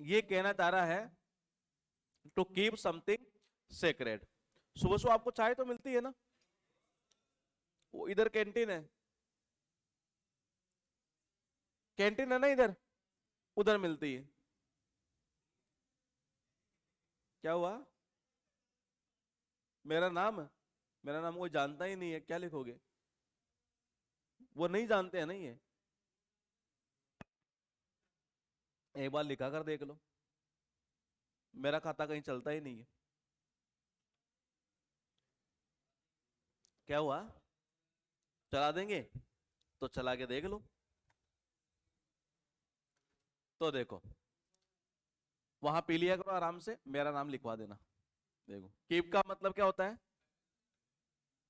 ये कहना चाह रहा है टू कीप समथिंग सेक्रेट। सुबह सुबह आपको चाय तो मिलती है ना, वो इधर कैंटीन है, कैंटीन है ना इधर, उधर मिलती है। क्या हुआ? मेरा नाम, मेरा नाम कोई जानता ही नहीं है, क्या लिखोगे? वो नहीं जानते हैं ना ये, एक बार लिखा कर देख लो। मेरा खाता कहीं चलता ही नहीं है। क्या हुआ? चला देंगे? तो चला के देख लो। तो देखो, वहां पी लिया करो आराम से, मेरा नाम लिखवा देना। देखो, कीप का मतलब क्या होता है?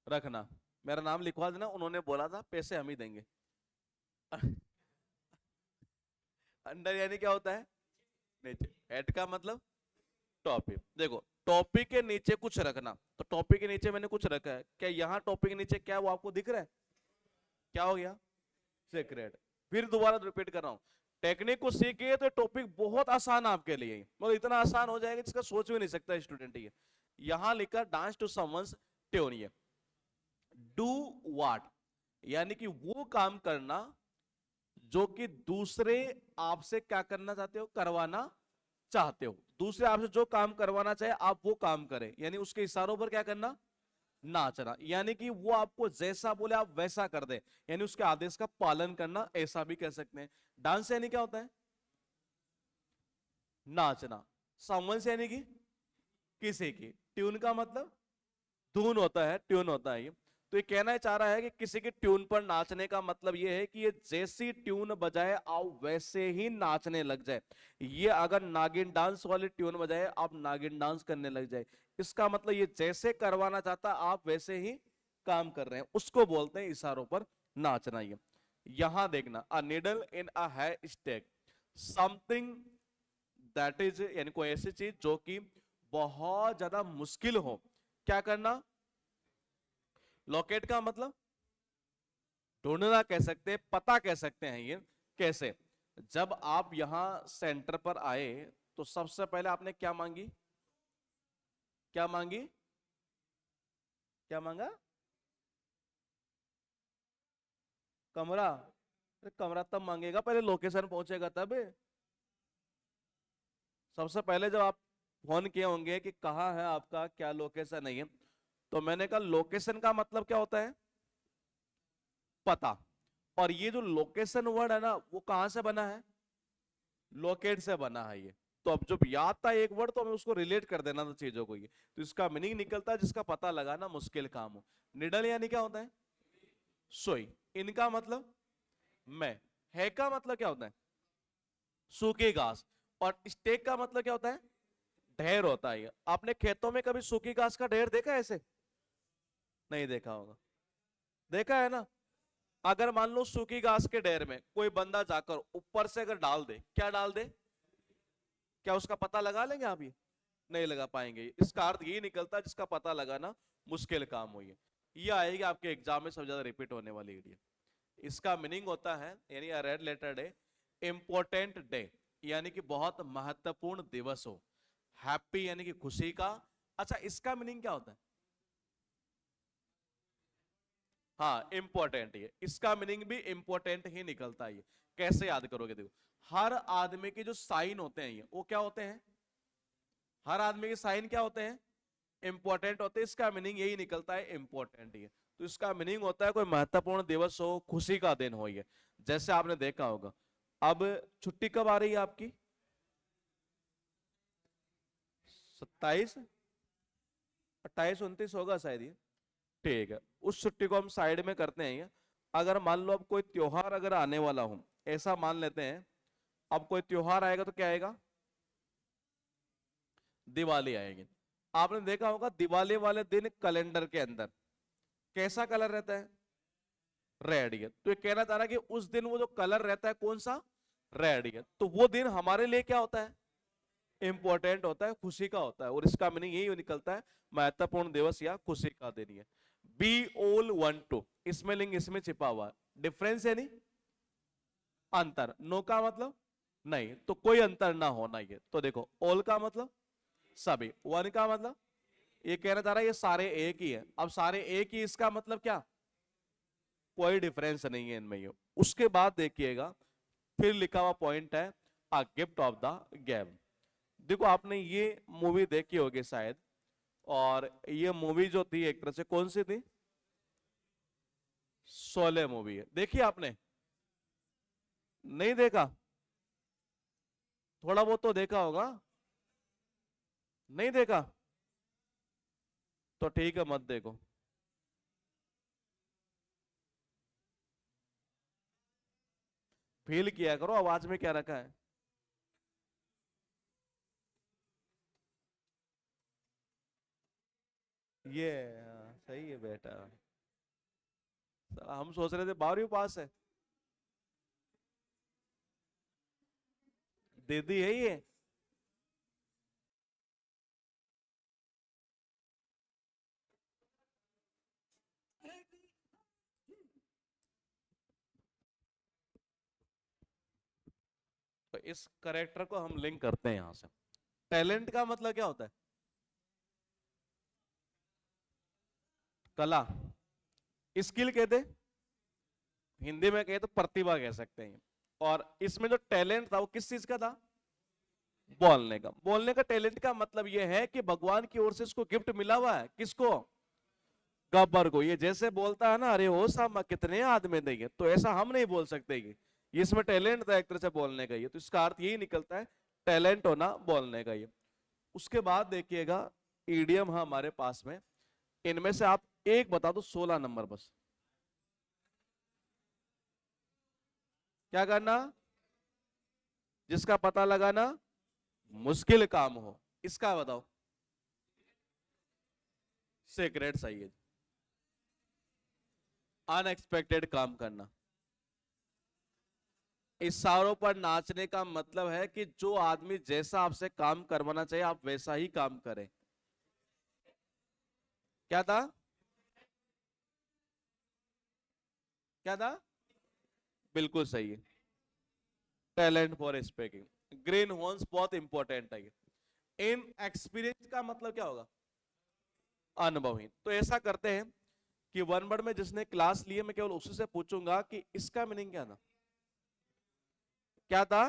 रखना। मेरा नाम लिखवा देना, उन्होंने बोला था पैसे हम ही देंगे। अंडर यानी क्या होता है? नीचे। हेड का मतलब टॉपिक। देखो, टॉपिक के नीचे कुछ रखना, तो टॉपिक के नीचे मैंने कुछ रखा है, क्या यहाँ टॉपिक के नीचे क्या है वो आपको दिख रहा है? क्या हो गया? सीक्रेट। फिर दोबारा रिपीट कर रहा हूं, टेक्निक को सीखिए तो टॉपिक बहुत आसान आपके लिए, मतलब इतना आसान हो जाएगा जिसका सोच भी नहीं सकता स्टूडेंट। ये यहां लिखा डांस टू समवंस ट्यून। ये डू व्हाट यानी कि वो काम करना जो कि दूसरे आपसे क्या करना चाहते हो, करवाना चाहते हो। दूसरे आपसे जो काम करवाना चाहे आप वो काम करें, यानी उसके इशारों पर क्या करना? नाचना। यानी कि वो आपको जैसा बोले आप वैसा कर दे, यानी उसके आदेश का पालन करना, ऐसा भी कह सकते हैं। डांस यानी क्या होता है? नाचना। समवंस यानी कि किसी की। ट्यून का मतलब धुन होता है, ट्यून होता है ये। तो ये कहना चाह रहा है कि किसी की ट्यून पर नाचने का मतलब ये है कि ये जैसी ट्यून बजाए आप वैसे ही नाचने लग जाए। ये अगर नागिन डांस वाली ट्यून बजाए आप नागिन डांस करने लग जाए, इसका मतलब ये जैसे करवाना चाहता आप वैसे ही काम कर रहे हैं, उसको बोलते हैं इशारों पर नाचना। ये यहां देखना, अ निडल इन अ है स्टेक, समथिंग दैट इज यानी कोई ऐसी चीज जो कि बहुत ज्यादा मुश्किल हो। क्या करना? लोकेट का मतलब ढूंढना कह सकते हैं, पता कह सकते हैं। ये कैसे? जब आप यहां सेंटर पर आए तो सबसे पहले आपने क्या मांगी? क्या मांगी? क्या मांगा? कमरा? अरे कमरा तब मांगेगा, पहले लोकेशन पहुंचेगा तब। सबसे पहले जब आप फोन किए होंगे कि कहाँ है आपका, क्या लोकेशन है, ये तो मैंने कहा लोकेशन का मतलब क्या होता है? पता। और ये जो लोकेशन वर्ड है ना, वो कहां से बना है? लोकेट से बना है ये। तो अब जब याद था एक वर्ड तो हमें उसको रिलेट कर देना था चीजों को। ये तो इसका मीनिंग निकलता है जिसका पता लगाना मुश्किल काम हो। निडल यानी क्या होता है? सोई। इनका मतलब मैं। है का मतलब क्या होता है? सूखी घास। और स्टेक का मतलब क्या होता है? ढेर होता है। ये आपने खेतों में कभी सूखी घास का ढेर देखा है ऐसे? नहीं देखा होगा। देखा है ना? अगर मान लो सूखी घास के ढेर में कोई बंदा जाकर ऊपर से अगर डाल दे, क्या डाल दे, क्या उसका पता लगा लेंगे आप? ये नहीं लगा पाएंगे। इसका अर्थ यही निकलता है जिसका पता लगाना मुश्किल काम हो। ये आएगी आपके एग्जाम में सबसे ज्यादा रिपीट होने वाली एरिया। इसका मीनिंग होता है, यानी a red letter day, important day यानी कि बहुत महत्वपूर्ण दिवस हो। हैप्पी यानी कि खुशी का। अच्छा, इसका मीनिंग क्या होता है? हाँ, इंपॉर्टेंट। ये इसका मीनिंग भी इंपॉर्टेंट ही निकलता है। ये कैसे याद करोगे? देखो, हर आदमी के जो साइन होते हैं ये वो क्या होते हैं? हर आदमी के साइन क्या होते हैं? इंपॉर्टेंट होते हैं। इसका मीनिंग यही निकलता है, इंपॉर्टेंट। ये तो इसका मीनिंग होता है कोई महत्वपूर्ण दिवस हो, खुशी का दिन हो। ये जैसे आपने देखा होगा, अब छुट्टी कब आ रही है आपकी? 27, 28, 29 होगा शायद ये। ठीक है, उस छुट्टी को हम साइड में करते हैं। ये अगर मान लो अब कोई त्योहार अगर आने वाला हो, ऐसा मान लेते हैं, अब कोई त्योहार आएगा तो क्या आएगा? दिवाली आएगी। आपने देखा होगा दिवाली वाले दिन कैलेंडर के अंदर कैसा कलर रहता है? रेड। ये तो ये कहना चाह रहा है कि उस दिन वो जो कलर रहता है कौन सा? रेड। ये तो वो दिन हमारे लिए क्या होता है? इंपॉर्टेंट होता है, खुशी का होता है। और इसका मीनिंग यही निकलता है, महत्वपूर्ण दिवस या खुशी का दिन। ये बी ऑल वन टू, इसमें लिंग इसमें छिपा हुआ है। डिफरेंस यानी अंतर। नो का मतलब नहीं, तो कोई अंतर ना होना। ये तो देखो, ऑल का मतलब सभी, वन का मतलब ये कहना चाह रहा है ये सारे एक ही है। अब सारे एक ही, इसका मतलब क्या, कोई डिफरेंस नहीं है इनमें। ये उसके बाद देखिएगा, फिर लिखा हुआ पॉइंट है अ गिफ्ट ऑफ द गैब। देखो आपने ये मूवी देखी होगी शायद, और ये मूवी जो थी एक तरह से कौन सी थी, शोले मूवी है। देखी आपने? नहीं देखा? थोड़ा बहुत तो देखा होगा। नहीं देखा? तो ठीक है, मत देखो। फील किया करो आवाज में क्या रखा है। ये सही है बेटा। साला हम सोच रहे थे 12वीं पास है। दीदी है ये। तो इस करेक्टर को हम लिंक करते हैं यहां से। टैलेंट का मतलब क्या होता है? कला, स्किल कहते हैं, हिंदी में कहे तो प्रतिभा कह सकते हैं। और इसमें जो टैलेंट था वो किस चीज का था? बोलने का। बोलने का टैलेंट का मतलब ये है कि भगवान की ओर से इसको गिफ्ट मिला हुआ है। किसको? गब्बर को। ये जैसे बोलता है ना, अरे ओ सामा कितने आदमी देंगे, तो ऐसा हम नहीं बोल सकते। ये इसमें टैलेंट था एक तरह से बोलने का। ये तो इसका अर्थ यही निकलता है, टैलेंट होना बोलने का। ये उसके बाद देखिएगा, ईडियम है हमारे पास में। इनमें से आप एक बता दो, 16 नंबर बस। क्या करना? जिसका पता लगाना मुश्किल काम हो। इसका बताओ। सीक्रेट सही है। अनएक्सपेक्टेड काम करना। इशारों पर नाचने का मतलब है कि जो आदमी जैसा आपसे काम करवाना चाहिए आप वैसा ही काम करें। क्या था? क्या था? बिल्कुल सही है। Talent for speaking. Green horns बहुत इंपॉर्टेंट है। इन एक्सपीरियंस का मतलब क्या होगा? अनुभवहीन। तो ऐसा करते हैं कि वन वर्ड में जिसने क्लास ली है, मैं केवल उसी से पूछूंगा कि इसका मीनिंग क्या था। क्या था?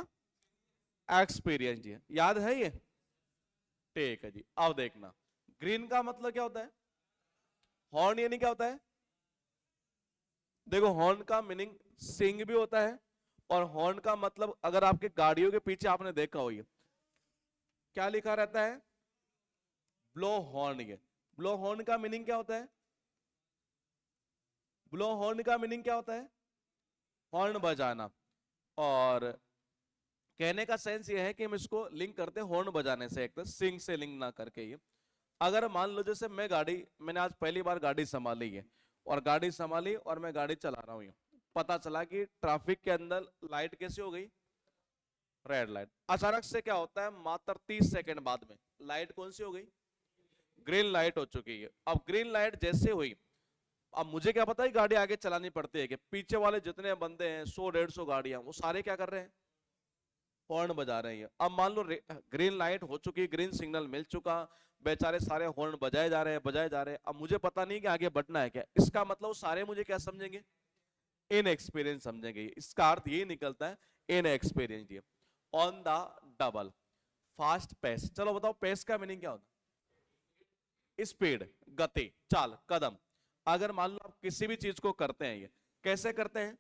एक्सपीरियंस जी, याद है ये? ठीक है जी। अब देखना, ग्रीन का मतलब क्या होता है? हॉर्न यानी क्या होता है? देखो, हॉर्न का मीनिंग सिंग भी होता है, और हॉर्न का मतलब अगर आपके गाड़ियों के पीछे आपने देखा हो, ये क्या लिखा रहता है? Blow horn. ये ब्लो हॉर्न का मीनिंग क्या होता है? ब्लो हॉर्न का मीनिंग क्या होता है? हॉर्न बजाना। और कहने का सेंस ये है कि हम इसको लिंक करते हैं हॉर्न बजाने से, एक तो सिंग से लिंक ना करके। ये अगर मान लो जैसे मैंने आज पहली बार गाड़ी संभाली है, और गाड़ी संभाली और मैं गाड़ी चला रहा हूँ, पता चला कि ट्रैफिक के अंदर लाइट कैसे हो गई? Red light. अचानक से क्या होता है, मात्र 30 सेकंड बाद में लाइट कौन सी हो गई? ग्रीन लाइट हो चुकी है। अब ग्रीन लाइट जैसे हुई, अब मुझे क्या पता है गाड़ी आगे चलानी पड़ती है कि पीछे वाले जितने बंदे हैं, 100 150 गाड़ियां, वो सारे क्या कर रहे हैं? हॉर्न बजा रहे हैं। अब मान लो ग्रीन लाइट हो चुकी, ग्रीन सिग्नल मिल चुका, बेचारे सारे हॉर्न बजाए जा रहे हैं, बजाए जा रहे हैं। अब मुझे पता नहीं कि आगे बढ़ना है क्या। इसका मतलब वो सारे मुझे क्या समझेंगे? इन एक्सपीरियंस समझेंगे। इसका अर्थ ये निकलता है in experience. On the double, fast pace. चलो बताओ, पेस का मीनिंग क्या होता है? स्पीड, गति, चाल, कदम। अगर मान लो आप किसी भी चीज को करते हैं, ये कैसे करते हैं?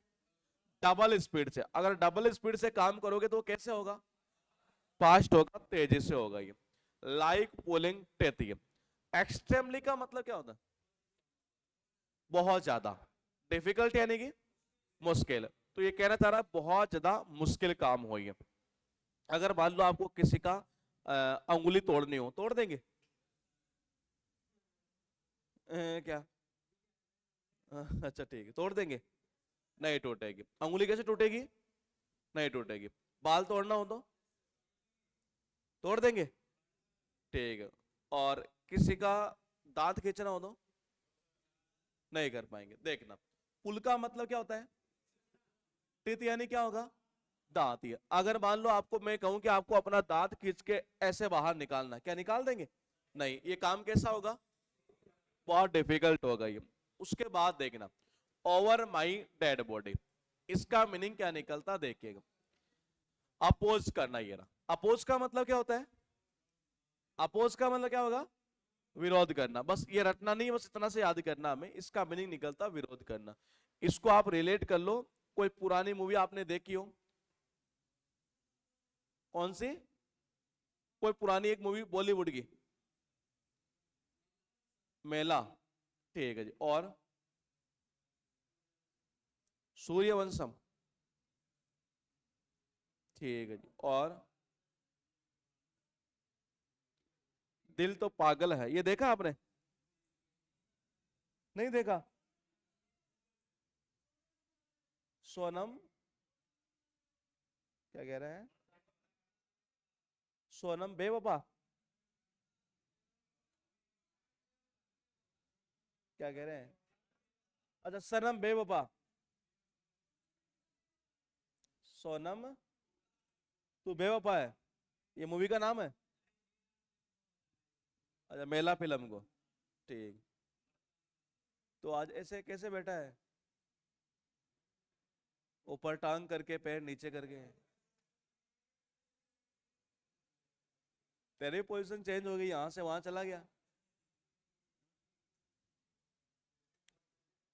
डबल स्पीड से। अगर डबल स्पीड से काम करोगे तो कैसे होगा? फास्ट होगा, तेजी से होगा। ये लाइक पुलिंग टेथ। ये एक्सट्रीमली का मतलब क्या होता है? बहुत ज्यादा। डिफिकल्ट यानी कि मुश्किल। तो ये कहना चाह रहा है बहुत ज्यादा मुश्किल काम हो ये। अगर मान लो आपको किसी का अंगुली तोड़नी हो, तोड़ देंगे? क्या? अच्छा ठीक है, तोड़ देंगे? नहीं टूटेगी। अंगुली कैसे टूटेगी? नहीं टूटेगी। बाल तोड़ना हो तो तोड़ देंगे? ठीक है। और किसी का दांत खींचना हो तो नहीं कर पाएंगे। देखना, पुल का मतलब क्या होता है? टित यानी क्या होगा? दांत ये। अगर मान लो आपको मैं कहूं कि आपको अपना दांत खींच के ऐसे बाहर निकालना, क्या निकाल देंगे? नहीं। ये काम कैसा होगा? बहुत डिफिकल्ट होगा ये। उसके बाद देखना, ओवर माई डेड बॉडी, इसका मीनिंग क्या निकलता देखिएगा। अपोज करना, ये रहा। अपोज का मतलब क्या होता है? अपोज का मतलब क्या होगा? विरोध करना। बस ये रटना नहीं, बस इतना से याद करना हमें, इसका मीनिंग निकलता विरोध करना। इसको आप रिलेट कर लो, कोई पुरानी मूवी आपने देखी हो, कौन सी? कोई पुरानी एक मूवी बॉलीवुड की, मेला, ठीक है जी। और सूर्यवंशम, ठीक है जी। और दिल तो पागल है, ये देखा आपने? नहीं देखा? सोनम, क्या कह रहे हैं? सोनम बेवफा, क्या कह रहे हैं? अच्छा, सनम बेवफा। सोनम तू बेवफा है, ये मूवी का नाम है। अच्छा, मेला फिल्म को, ठीक। तो आज ऐसे कैसे बैठा है? ऊपर टांग करके, पैर नीचे करके। तेरी पोजीशन चेंज हो गई, यहां से वहां चला गया।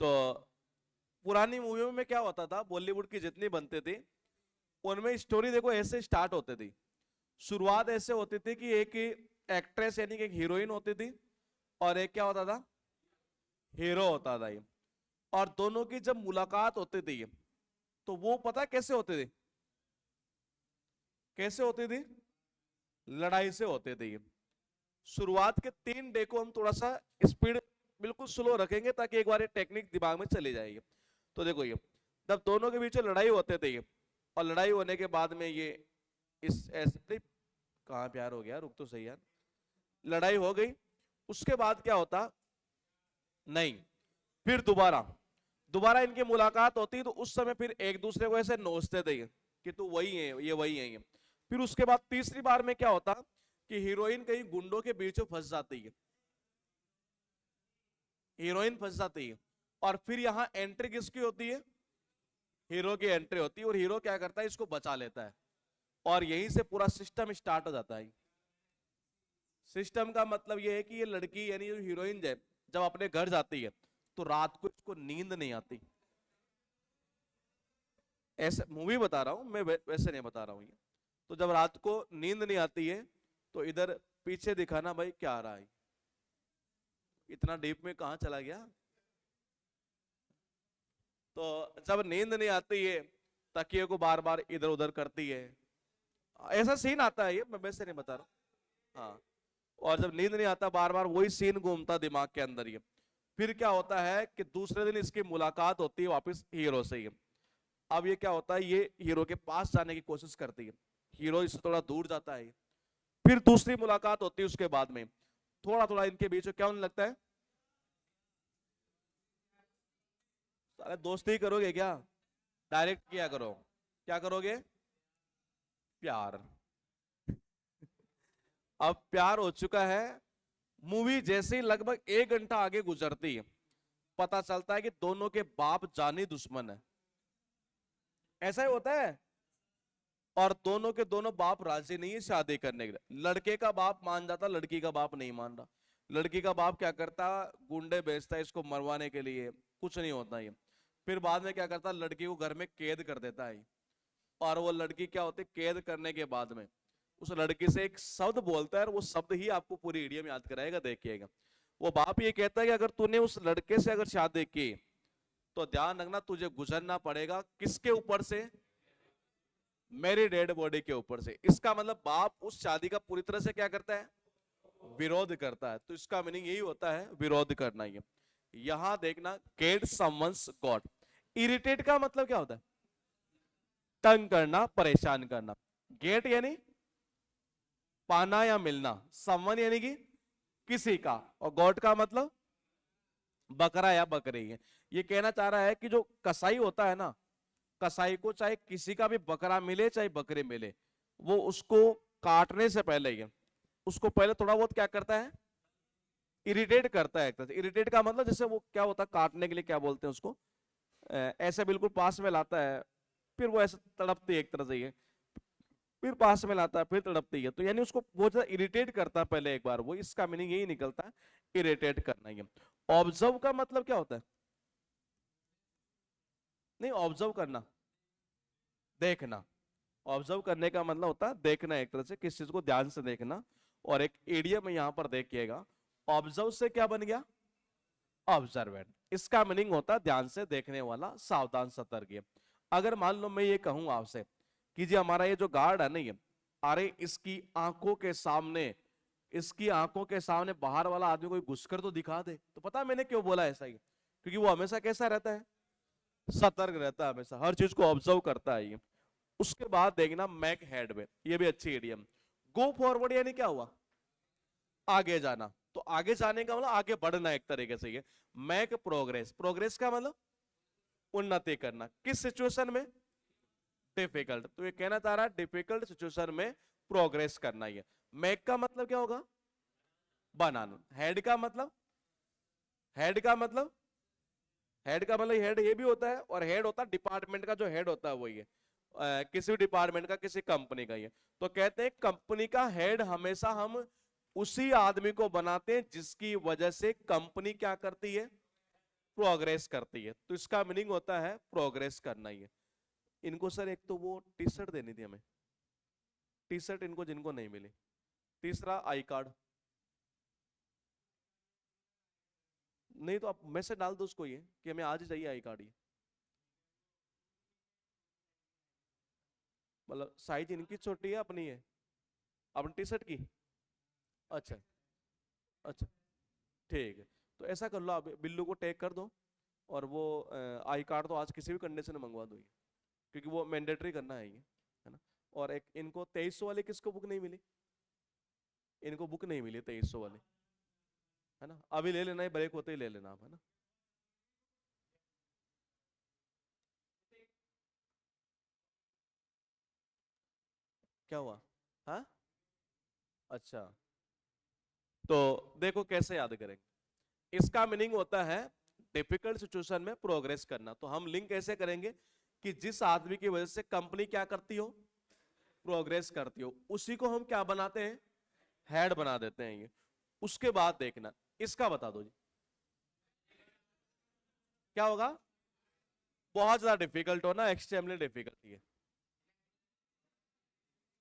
तो पुरानी मूवियों में क्या होता था, बॉलीवुड की जितनी बनती थी, उनमें स्टोरी देखो ऐसे स्टार्ट होती थी। शुरुआत ऐसे होती थी कि एक एक्ट्रेस यानी कि एक हीरोइन होती थी, और एक क्या होता था? हीरो होता था ये। और दोनों की जब मुलाकात होती थी, तो वो पता है कैसे होती थी? कैसे होती थी? लड़ाई से होते थे ये। शुरुआत के 3 डे को हम थोड़ा सा स्पीड बिल्कुल स्लो रखेंगे, ताकि एक बार ये टेक्निक दिमाग में चली जाएगी। तो देखो ये, जब दोनों के बीच में लड़ाई होते थे ये, और लड़ाई होने के बाद में ये इस ऐसे, कहाँ प्यार हो गया, रुक तो सही यार। लड़ाई हो गई, उसके बाद क्या होता? नहीं, फिर दोबारा दोबारा इनकी मुलाकात होती, तो उस समय फिर एक दूसरे को ऐसे नोचते थे कि तू वही है, ये वही है ये। फिर उसके बाद तीसरी बार में क्या होता कि हीरोइन कहीं गुंडों के बीच में फंस जाती है। हीरोइन फंस जाती है, और फिर यहां एंट्री किसकी होती है? हीरो की एंट्री होती है, और हीरो क्या करता है? इसको बचा लेता है, और यहीं से पूरा सिस्टम स्टार्ट हो जाता है। सिस्टम का मतलब यह है कि ये लड़की यानी जो हीरोइन है, जब अपने घर जाती है, तो रात को इसको नींद नहीं आती। ऐसे मूवी बता रहा हूं मैं, वैसे नहीं बता रहा हूं ये। तो जब रात को नींद नहीं आती है, तो इधर पीछे दिखाना भाई क्या आ रहा है। इतना डीप में कहां चला गया? तो जब नींद नहीं आती है, तकिए को बार बार इधर उधर करती है। ऐसा सीन आता है ये, मैं वैसे नहीं बता रहा हूं। हाँ। और जब नींद नहीं आता, बार बार वही सीन घूमता दिमाग के अंदर ये। फिर क्या होता है कि दूसरे दिन इसकी मुलाकात होती है वापस हीरो से ही। अब ये क्या होता है, ये हीरो के पास जाने की कोशिश करती है, हीरो इससे थोड़ा दूर जाता है। फिर दूसरी मुलाकात होती है उसके बाद में, थोड़ा थोड़ा इनके बीच में क्या होने लगता है? सारे दोस्ती ही करोगे क्या? डायरेक्ट किया करो। क्या करोगे? प्यार। अब प्यार हो चुका है। मूवी जैसे ही लगभग 1 घंटा आगे गुजरती है, पता चलता है कि दोनों के बाप जानी दुश्मन है। ऐसा ही होता है। और दोनों के दोनों बाप राजी नहीं है शादी करने के लिए। लड़के का बाप मान जाता, लड़की का बाप नहीं मान रहा। लड़की का बाप क्या करता? गुंडे भेजता है इसको मरवाने के लिए, कुछ नहीं होता ये। फिर बाद में क्या करता? लड़की को घर में कैद कर देता है। और वो लड़की क्या होती? कैद करने के बाद में उस लड़की से एक शब्द बोलता है, और वो शब्द ही आपको पूरी इडियम याद कराएगा, देखिएगा। वो बाप ये कहता है कि अगर तूने उस लड़के से अगर शादी की, तो ध्यान रखना तुझे गुजरना पड़ेगा किसके ऊपर से? मेरी डेड बॉडी के ऊपर से। इसका मतलब बाप उस शादी का पूरी तरह से क्या करता है? विरोध करता है। तो इसका मीनिंग यही होता है, विरोध करना। ये यहां देखना, गेट समवंस गॉड। इरिटेट का मतलब क्या होता है? तंग करना, परेशान करना। गेट यानी पाना या मिलना, समवन यानी कि किसी का, और गॉड का मतलब बकरा या बकरी है। ये कहना चाह रहा है कि जो कसाई होता है ना, कसाई को चाहे किसी का भी बकरा मिले चाहे बकरे मिले, वो उसको काटने से पहले ही उसको पहले थोड़ा बहुत क्या करता है, इरिटेट करता है एक तरह से। इरिटेट का मतलब जैसे वो क्या होता है, काटने के लिए क्या बोलते हैं उसको, ऐसे बिल्कुल पास में लाता है, फिर वो ऐसे तड़पती है एक तरह से ये, फिर पास में लाता है, फिर तड़पती है, तो यानी उसको बहुत ज्यादा इरिटेट करता है पहले एक बार वो, इसका मीनिंग यही निकलता है, इरिटेट करना। ये ऑब्जर्व का मतलब क्या होता है, नहीं ऑब्जर्व करना, देखना। ऑब्जर्व करने का मतलब होता है देखना, एक तरह से किस चीज को ध्यान से देखना। और एक इडियम यहां पर देखिएगा, ऑब्जर्व से क्या बन गया, ऑब्जर्वेंट। इसका मीनिंग होता है ध्यान से देखने वाला, सावधान सतर्क। अगर मान लो मैं ये कहूं आपसे कि जी हमारा ये जो गार्ड है ना ये, अरे इसकी आंखों के सामने, इसकी आंखों के सामने बाहर वाला आदमी कोई घुसकर तो दिखा दे, तो पता मैंने क्यों बोला ऐसा ही, क्योंकि वो हमेशा कैसा रहता है, सतर्क रहता है, हमेशा हर चीज को ऑब्जर्व करता है ये। उसके बाद देखना मैक हेड में, ये भी अच्छी इडियम। गो फॉरवर्ड यानी क्या हुआ, आगे जाना। तो आगे जाने का मतलब आगे बढ़ना एक तरीके से ये। मैक प्रोग्रेस, प्रोग्रेस का मतलब उन्नति करना, किस सिचुएशन में, डिफिकल्ट। तो ये कहना चाह रहा है डिफिकल्ट सिचुएशन में प्रोग्रेस करना ही है। मैक का मतलब क्या होगा, बनाना। हेड का मतलब, हेड का मतलब, हेड का मतलब हेड ये भी होता है, और हेड होता है डिपार्टमेंट का, जो हेड होता है वही है, किसी भी डिपार्टमेंट का, किसी कंपनी का ही है। तो कहते हैं कंपनी का हेड हमेशा हम उसी आदमी को बनाते हैं जिसकी वजह से कंपनी क्या करती है, प्रोग्रेस करती है। तो इसका मीनिंग होता है प्रोग्रेस करना ही है। इनको सर एक तो वो टी शर्ट देनी थी हमें, टी शर्ट इनको जिनको नहीं मिली। तीसरा आई कार्ड, नहीं तो आप मैसेज डाल दो उसको ये कि हमें आज ही चाहिए आई कार्ड ये। मतलब साइज इनकी छोटी है अपनी है, अपनी टी शर्ट की। अच्छा, अच्छा, ठीक है। तो ऐसा कर लो, आप बिल्लू को टैग कर दो, और वो आई कार्ड तो आज किसी भी कंडीशन में मंगवा दो ये, क्योंकि वो मैंडेटरी करना है ये, है ना। और एक इनको 2300 वाली किसको बुक नहीं मिली, इनको बुक नहीं मिली 2300 वाली, है ना। अभी ले लेना, ब्रेक होते ही ले लेना आप, है ना। क्या हुआ, हाँ, अच्छा। तो देखो कैसे याद करेंगे, इसका मीनिंग होता है डिफिकल्ट सिचुएशन में प्रोग्रेस करना। तो हम लिंक कैसे करेंगे कि जिस आदमी की वजह से कंपनी क्या करती हो, प्रोग्रेस करती हो, उसी को हम क्या बनाते हैं, हेड बना देते हैं ये। उसके बाद देखना, इसका बता दो जी क्या होगा, बहुत ज्यादा डिफिकल्ट हो ना, एक्सट्रीमली डिफिकल्ट है।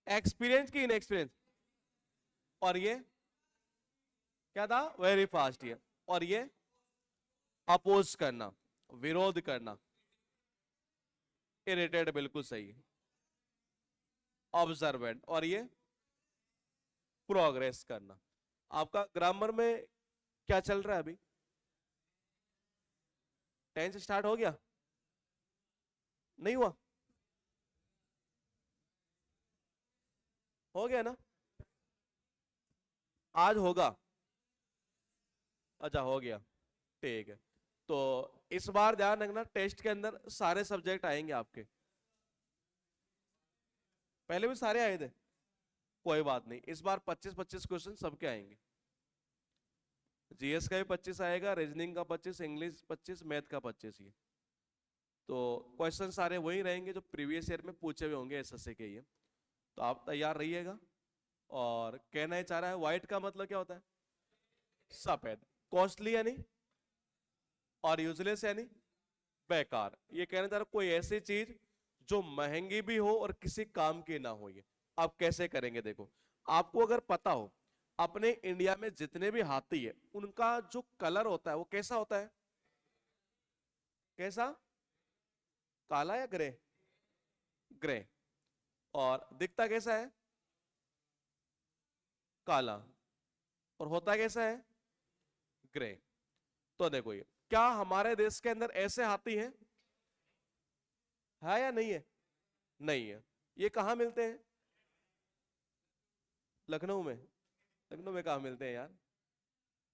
एक्सपीरियंस की इनएक्सपीरियंस, और ये क्या था, वेरी फास्ट ये। और ये अपोज करना, विरोध करना, इरिटेट, बिल्कुल सही है। ऑब्जर्वेंट, और ये प्रोग्रेस करना। आपका ग्रामर में क्या चल रहा है अभी, टेंस स्टार्ट हो गया, नहीं हुआ, हो गया ना, आज होगा, अच्छा हो गया, ठीक है। तो इस बार ध्यान रखना, टेस्ट के अंदर सारे सब्जेक्ट आएंगे आपके, पहले भी सारे आए थे, कोई बात नहीं, इस बार 25-25 क्वेश्चन सबके आएंगे। जीएस का भी 25 आएगा, रीजनिंग का 25, इंग्लिश 25, मैथ का 25 ये। तो क्वेश्चन सारे वही रहेंगे जो प्रीवियस ईयर में पूछे हुए होंगे एसएससी के ये। तो आप तैयार रहिएगा। और कहना ही चाह रहा है, व्हाइट का मतलब क्या होता है, सफेद। कॉस्टली यानी, और यूजलेस यानी बेकार। ये कहना चाह रहा कोई ऐसी चीज जो महंगी भी हो और किसी काम की ना हो। ये आप कैसे करेंगे, देखो, आपको अगर पता हो अपने इंडिया में जितने भी हाथी है उनका जो कलर होता है वो कैसा होता है, कैसा, काला या ग्रे, ग्रे। और दिखता कैसा है, काला। और होता कैसा है, ग्रे। तो देखो ये, क्या हमारे देश के अंदर ऐसे हाथी हैं, है या नहीं है, नहीं है। ये कहाँ मिलते हैं, लखनऊ में। लखनऊ में कहाँ मिलते हैं यार,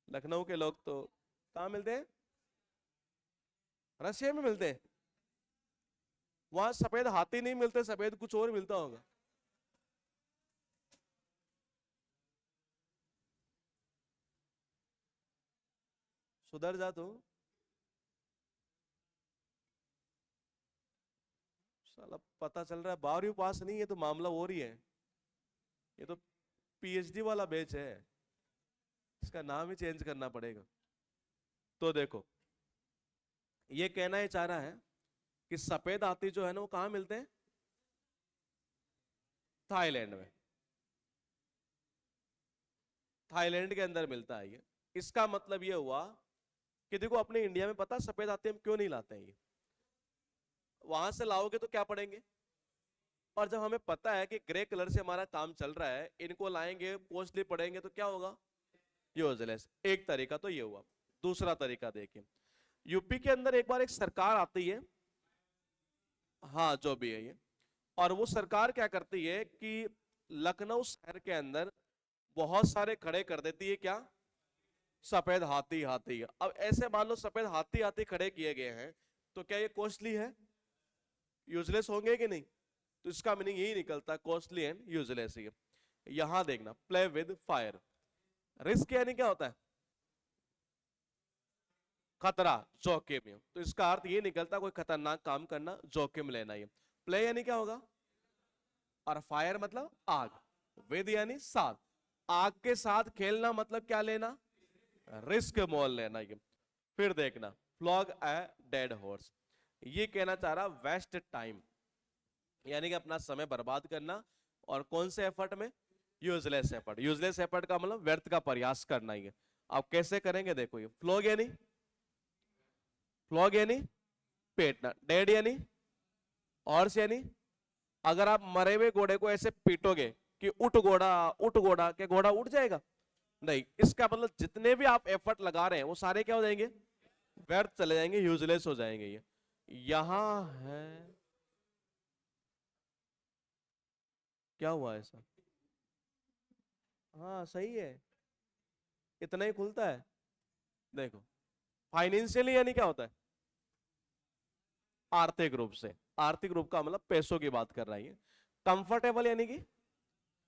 लखनऊ के लोग तो कहाँ मिलते हैं, रशिया में मिलते हैं। वहां सफेद हाथी नहीं मिलते, सफेद कुछ और मिलता होगा। सुधर जा तू। साला पता चल रहा है 12वीं पास नहीं है तो मामला और ही है। ये तो पीएचडी वाला बैच है, इसका नाम ही चेंज करना पड़ेगा। तो देखो, ये कहना ही चाह रहा है कि सफेद हाथी जो है ना वो कहाँ मिलते हैं? थाईलैंड में। थाईलैंड के अंदर मिलता है ये। इसका मतलब ये हुआ कि देखो अपने इंडिया में पता सफेद हाथी हम क्यों नहीं लाते हैं ये? वहां से लाओगे तो क्या पड़ेंगे? और जब हमें पता है कि ग्रे कलर से हमारा काम चल रहा है, इनको लाएंगे कॉस्टली पड़ेंगे, तो क्या होगा? यूजलेस। एक तरीका तो ये हुआ। दूसरा तरीका देखिए, यूपी के अंदर एक बार एक सरकार आती है, हाँ जो भी है ये, और वो सरकार क्या करती है कि लखनऊ शहर के अंदर बहुत सारे खड़े कर देती है क्या? सफेद हाथी। हाथी अब ऐसे मान लो सफेद हाथी हाथी खड़े किए गए हैं, तो क्या ये कॉस्टली है? यूजलेस होंगे कि नहीं? तो इसका मीनिंग यही निकलता है, कॉस्टली एंड यूजलेस ही। यहां देखना, प्ले विद फायर। रिस्क यानी क्या होता है? खतरा, जोखिम। तो इसका अर्थ ये निकलता है कोई खतरनाक काम करना, जोखिम लेना। ये प्ले यानी क्या होगा? और फायर मतलब आग, विद यानी साथ। आग के साथ खेलना मतलब क्या लेना? रिस्क मोल लेना। ये फिर देखना, फ्लॉग ए डेड हॉर्स। ये कहना चाह रहा वेस्ट टाइम, यानी कि अपना समय बर्बाद करना। और कौन से एफर्ट में? Useless effort. यूजलेस एफर्ट का मतलब व्यर्थ का प्रयास करना ही है। आप कैसे करेंगे देखो, ये फ्लॉग यानी, फ्लॉग यानी पेटना, डेड यानी, हॉर्स यानी अगर आप मरे हुए घोड़े को ऐसे पीटोगे कि उठ घोड़ा उठ घोड़ा, क्या घोड़ा उठ जाएगा? नहीं। इसका मतलब जितने भी आप एफर्ट लगा रहे हैं वो सारे क्या हो जाएंगे? व्यर्थ चले जाएंगे, यूजलेस हो जाएंगे। ये यहां है। क्या हुआ ऐसा? हाँ सही है, इतना ही खुलता है। देखो, फाइनेंशियली यानी क्या होता है? आर्थिक रूप से। आर्थिक रूप का मतलब पैसों की बात कर रही है। कंफर्टेबल यानी कि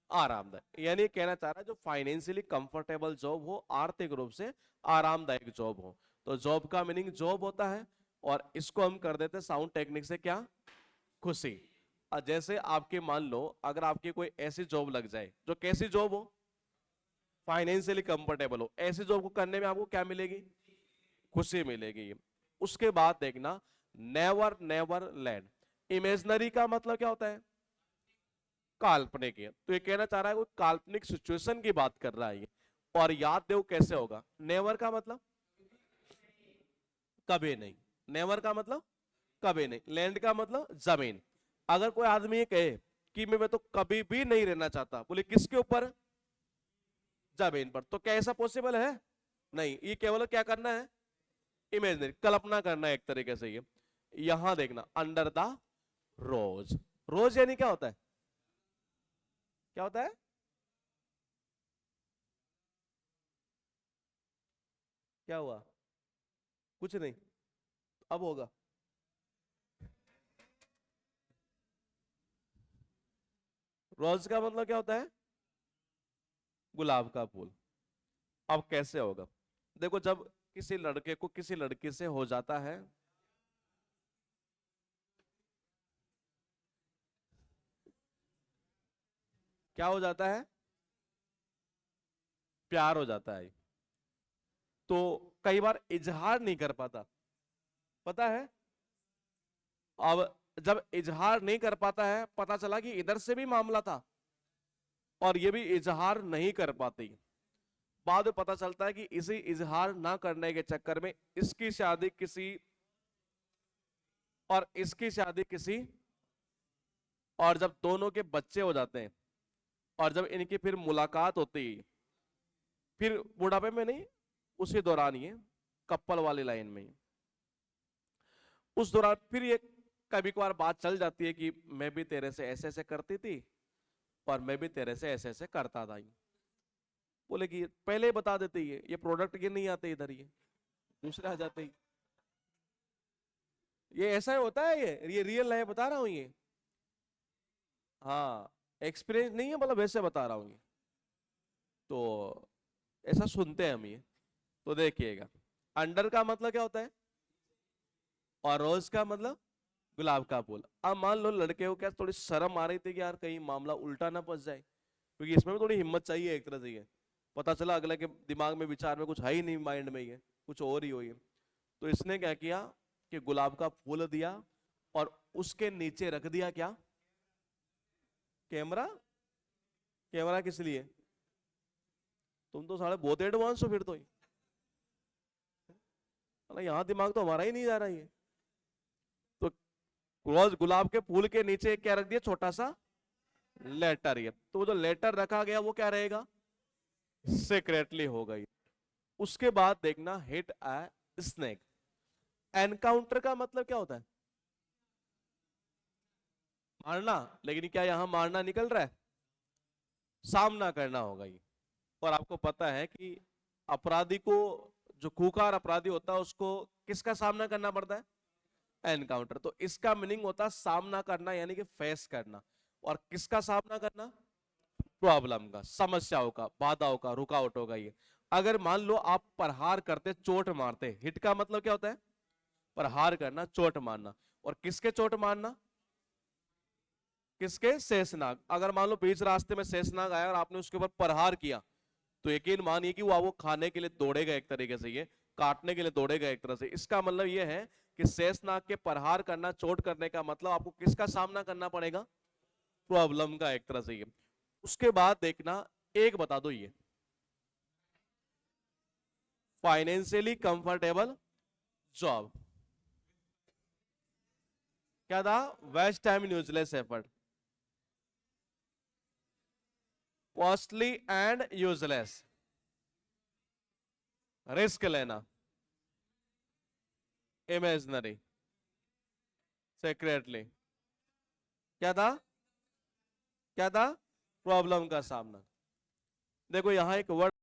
आरामदायक, यानी कहना चाह रहा है जो फाइनेंशियली कंफर्टेबल जॉब हो, आर्थिक रूप से आरामदायक जॉब हो। तो जॉब का मीनिंग जॉब होता है, और इसको हम कर देते हैं साउंड टेक्निक से क्या? खुशी। जैसे आपके मान लो अगर आपकी कोई ऐसी जॉब लग जाए जो कैसी जॉब हो? फाइनेंशियली कंफर्टेबल हो, ऐसी जॉब को करने में आपको क्या मिलेगी? खुशी मिलेगी। उसके बाद देखना, नेवर नेवर लैंड। इमेजनरी का मतलब क्या होता है? काल्पनिक है। तो ये कहना चाह रहा है कोई काल्पनिक सिचुएशन की बात कर रहा है ये। और याद दो कैसे होगा? नेवर का मतलब कभी नहीं। नेवर का मतलब कभी नहीं। लैंड का मतलब जमीन। अगर कोई आदमी ये कहे कि मैं तो कभी भी नहीं रहना चाहता, बोले किसके ऊपर? जमीन पर, तो क्या ऐसा पॉसिबल है? नहीं। ये केवल क्या करना है? इमेजिनरी, कल्पना करना है एक तरीके से। ये यहां देखना, अंडर द रोज। रोज यानी क्या होता है? क्या होता है? क्या हुआ? कुछ नहीं। अब होगा। रोज का मतलब क्या होता है? गुलाब का फूल। अब कैसे होगा? देखो, जब किसी लड़के को किसी लड़की से हो जाता है, क्या हो जाता है? प्यार हो जाता है। तो कई बार इजहार नहीं कर पाता, पता है? अब जब इजहार नहीं कर पाता है, पता चला कि इधर से भी मामला था और ये भी इजहार नहीं कर पाती। बाद में पता चलता है कि इसी इजहार ना करने के चक्कर में इसकी शादी किसी और इसकी शादी किसी, और जब दोनों के बच्चे हो जाते हैं, और जब इनकी फिर मुलाकात होती है, फिर बुढ़ापे में नहीं, उसी दौरान ये कपल वाली लाइन में उस दौरान फिर ये कभी कभार बात चल जाती है कि मैं भी तेरे से ऐसे ऐसे करती थी और मैं भी तेरे से ऐसे ऐसे करता था। बोले कि पहले ही बता देते, ये प्रोडक्ट ये नहीं आते इधर, ये दूसरे आ जाते ही। ये ऐसा ही होता है, ये रियल लाइफ बता रहा हूं ये। हाँ, एक्सपीरियंस नहीं है, मतलब वैसे बता रहा हूं ये। तो ऐसा सुनते हैं हम ये। तो देखिएगा, अंडर का मतलब क्या होता है, और रोज का मतलब गुलाब का फूल। अब मान लो लड़के को क्या थोड़ी शर्म आ रही थी कि यार कहीं मामला उल्टा ना फंस जाए, क्योंकि इसमें भी थोड़ी हिम्मत चाहिए एक तरह से। ये पता चला अगले के दिमाग में विचार में कुछ है ही नहीं, माइंड में ये कुछ और ही हो ये। तो इसने क्या किया कि गुलाब का फूल दिया और उसके नीचे रख दिया क्या, कैमरा। कैमरा किस लिए, तुम तो साले बहुत एडवांस हो फिर तो। यहाँ दिमाग तो हमारा ही नहीं जा रहा ये। तो रोज गुलाब के फूल के नीचे क्या रख दिया, छोटा सा लेटर। ये तो वो जो लेटर रखा गया वो क्या रहेगा, सीक्रेटली हो गई। उसके बाद देखना, हिट अ स्नेक। एनकाउंटर का मतलब क्या होता है, मारना। लेकिन क्या यहां मारना निकल रहा है, सामना करना होगा ये। और आपको पता है कि अपराधी को, जो खूंखार अपराधी होता है उसको किसका सामना करना पड़ता है, एनकाउंटर। तो इसका मीनिंग होता है सामना करना, यानी कि फेस करना। और किसका सामना करना, प्रॉब्लम का, समस्याओं का, बाधाओं का, रुकावटों का ये। अगर मान लो आप प्रहार करते, चोट मारते, हिट का मतलब क्या होता है, प्रहार करना, चोट मारना। और किसके चोट मारना, किसके, शेषनाग। अगर मान लो बीच रास्ते में शेषनाग आया और आपने उसके ऊपर प्रहार किया, तो यकीन मानिए कि वो खाने के लिए दौड़ेगा, एक तरीके से ये काटने के लिए दौड़ेगा एक तरह से। इसका मतलब ये है कि शेषनाग के प्रहार करना, चोट करने का मतलब आपको किसका सामना करना पड़ेगा, प्रॉब्लम का, एक तरह से ये। उसके बाद देखना, एक बता दो ये, फाइनेंशियली कंफर्टेबल जॉब। क्या था, waste time useless effort, costly and useless, risk लेना, इमेजनरी, सेक्रेटली। क्या था, क्या था, प्रॉब्लम का सामना। देखो यहां एक वर्ड